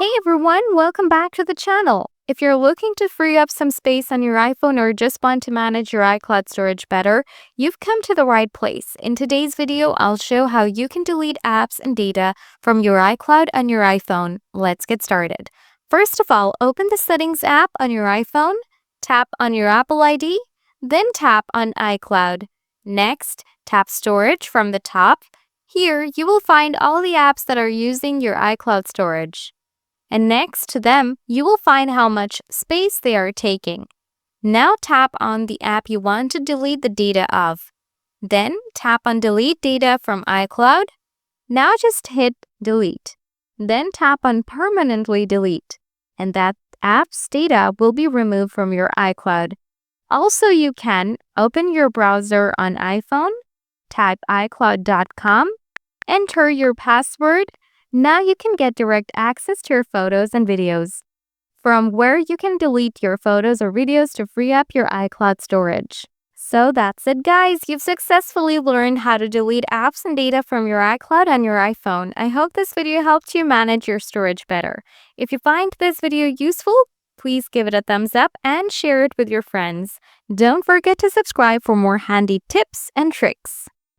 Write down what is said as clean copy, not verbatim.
Hey everyone, welcome back to the channel. If you're looking to free up some space on your iPhone or just want to manage your iCloud storage better, you've come to the right place. In today's video, I'll show how you can delete apps and data from your iCloud on your iPhone. Let's get started. First of all, open the Settings app on your iPhone, tap on your Apple ID, then tap on iCloud. Next, tap Storage from the top. Here, you will find all the apps that are using your iCloud storage. And next to them, you will find how much space they are taking. Now tap on the app you want to delete the data of. Then tap on Delete Data from iCloud. Now just hit Delete. Then tap on Permanently Delete, and that app's data will be removed from your iCloud. Also, you can open your browser on iPhone, type iCloud.com, enter your password. Now you can get direct access to your photos and videos, from where you can delete your photos or videos to free up your iCloud storage. So that's it, guys. You've successfully learned how to delete apps and data from your iCloud on your iPhone. I hope this video helped you manage your storage better. If you find this video useful, please give it a thumbs up and share it with your friends. Don't forget to subscribe for more handy tips and tricks.